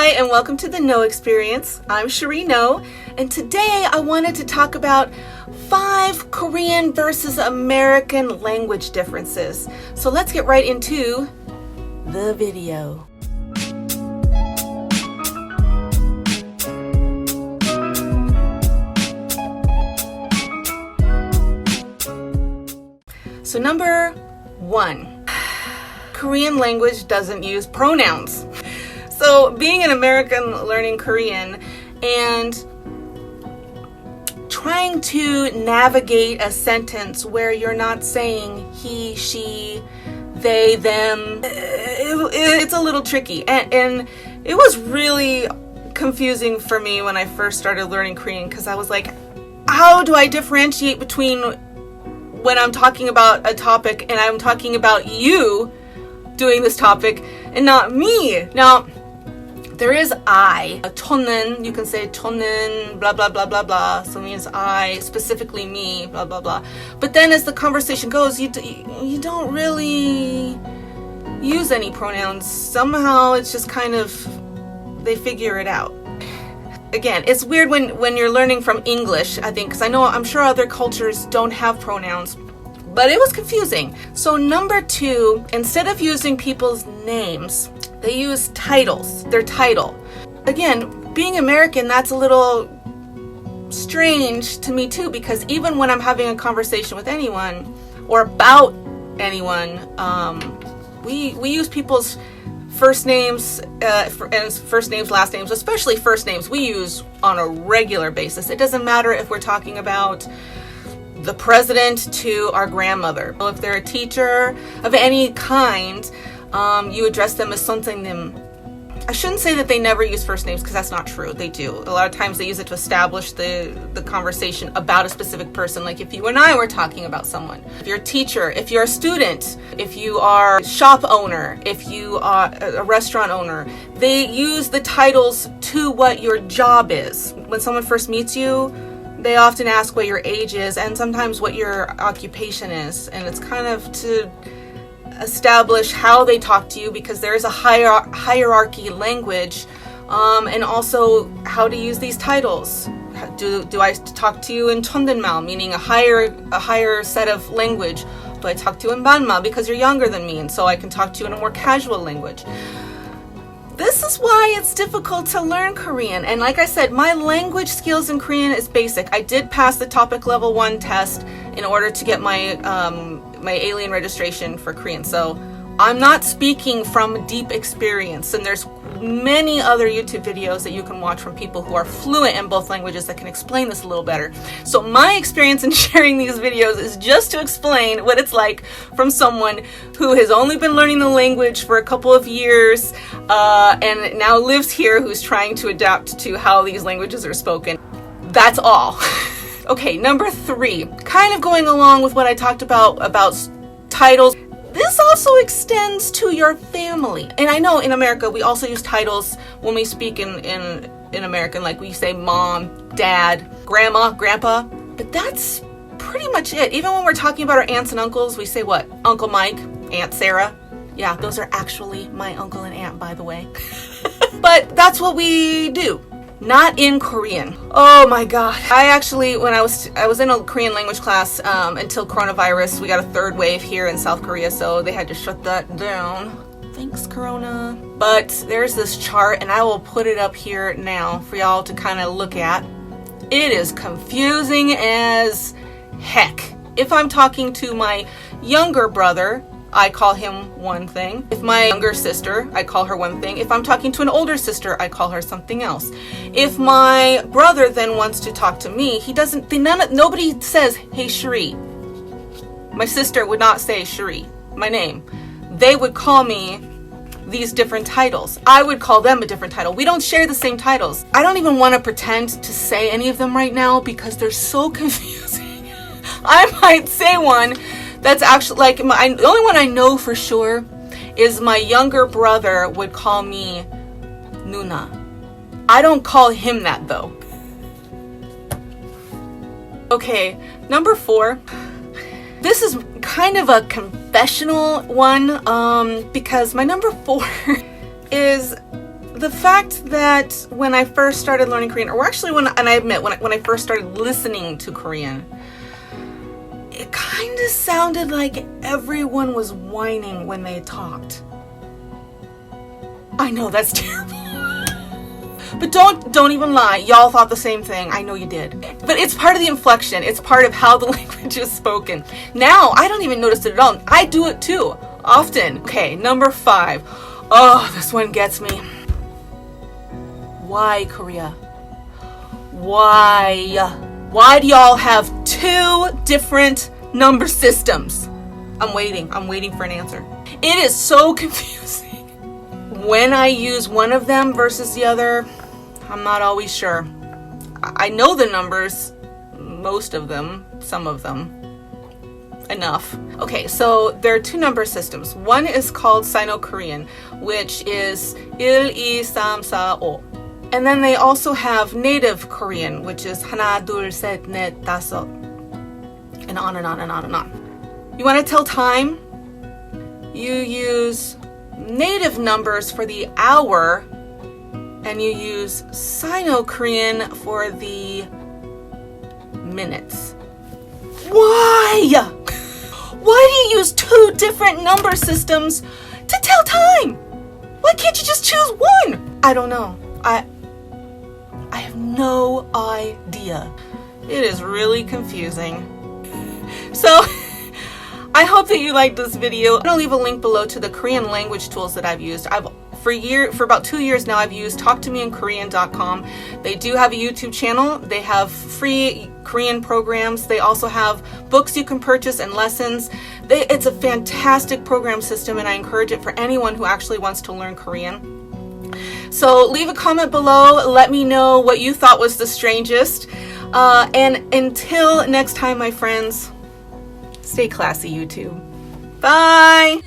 Hi, and welcome to the No Experience. I'm Cherie No, and today I wanted to talk about 5 Korean versus American language differences. So let's get right into the video. So number 1, Korean language doesn't use pronouns. So being an American learning Korean and trying to navigate a sentence where you're not saying he, she, they, them, it's a little tricky. And it was really confusing for me when I first started learning Korean because I was like, how do I differentiate between when I'm talking about a topic and I'm talking about you doing this topic and not me? Now, there is I. 저는, you can say 저는, blah, blah, blah, blah, blah. So it means I, specifically me, blah, blah, blah. But then as the conversation goes, you don't really use any pronouns. Somehow it's just kind of, they figure it out. Again, it's weird when you're learning from English, I think, because I'm sure other cultures don't have pronouns. But it was confusing. So number 2, instead of using people's names, they use titles, their title. Again, being American, that's a little strange to me too, because even when I'm having a conversation with anyone or about anyone, we use people's first names, and first names, last names, especially first names, we use on a regular basis. It doesn't matter if we're talking about the president to our grandmother. If they're a teacher of any kind, you address them as 선생님. I shouldn't say that they never use first names because that's not true. They do. A lot of times they use it to establish the conversation about a specific person. Like if you and I were talking about someone. If you're a teacher, if you're a student, if you are a shop owner, if you are a restaurant owner, they use the titles to what your job is. When someone first meets you, they often ask what your age is and sometimes what your occupation is. And it's kind of to establish how they talk to you because there is a hierarchy language, and also how to use these titles. Do I talk to you in 천den말, meaning a higher set of language? Do I talk to you in banma because you're younger than me and so I can talk to you in a more casual language? This is why it's difficult to learn Korean. And like I said, my language skills in Korean is basic. I did pass the TOPIK level 1 test in order to get my my alien registration for Korean. So I'm not speaking from deep experience. And there's many other YouTube videos that you can watch from people who are fluent in both languages that can explain this a little better. So my experience in sharing these videos is just to explain what it's like from someone who has only been learning the language for a couple of years and now lives here, who's trying to adapt to how these languages are spoken. That's all. Okay, number 3, kind of going along with what I talked about titles. This also extends to your family. And I know in America, we also use titles when we speak in American, like we say mom, dad, grandma, grandpa. But that's pretty much it. Even when we're talking about our aunts and uncles, we say what? Uncle Mike, Aunt Sarah. Yeah, those are actually my uncle and aunt, by the way. But that's what we do. Not in Korean. Oh my God. I actually, when I was in a Korean language class until coronavirus, we got a 3rd wave here in South Korea, so they had to shut that down. Thanks, Corona. But there's this chart, and I will put it up here now for y'all to kind of look at. It is confusing as heck. If I'm talking to my younger brother, I call him one thing. If my younger sister, I call her one thing. If I'm talking to an older sister, I call her something else. If my brother then wants to talk to me, nobody says, hey, Cherie. My sister would not say Cherie, my name. They would call me these different titles. I would call them a different title. We don't share the same titles. I don't even want to pretend to say any of them right now because they're so confusing. I might say one that's actually, like, the only one I know for sure is my younger brother would call me Nuna. I don't call him that though. Okay, number 4. This is kind of a confessional one because my number 4 is the fact that when I first started learning Korean, or actually when I first started listening to Korean, it kind of sounded like everyone was whining when they talked. I know that's terrible. But don't even lie. Y'all thought the same thing. I know you did. But it's part of the inflection. It's part of how the language is spoken. Now, I don't even notice it at all. I do it too, often. Okay, number 5. Oh, this one gets me. Why, Korea? Why? Why do y'all have 2 different number systems? I'm waiting for an answer. It is so confusing. When I use one of them versus the other, I'm not always sure. I know the numbers, most of them, some of them, enough. Okay, so there are 2 number systems. One is called Sino-Korean, which is 1, 2, 3, 4, 5. And then they also have native Korean, which is 하나, 둘, 셋, 넷, 다섯. And on and on and on and on. You want to tell time? You use native numbers for the hour, and you use Sino-Korean for the minutes. Why? Why do you use 2 different number systems to tell time? Why can't you just choose one? I don't know. I have no idea. It is really confusing. So, I hope that you liked this video. I'm going to leave a link below to the Korean language tools that I've used. For about 2 years now, I've used korea.com. They do have a YouTube channel. They have free Korean programs. They also have books you can purchase and lessons. It's a fantastic program system, and I encourage it for anyone who actually wants to learn Korean. So leave a comment below. Let me know what you thought was the strangest. And until next time, my friends, stay classy, YouTube. Bye!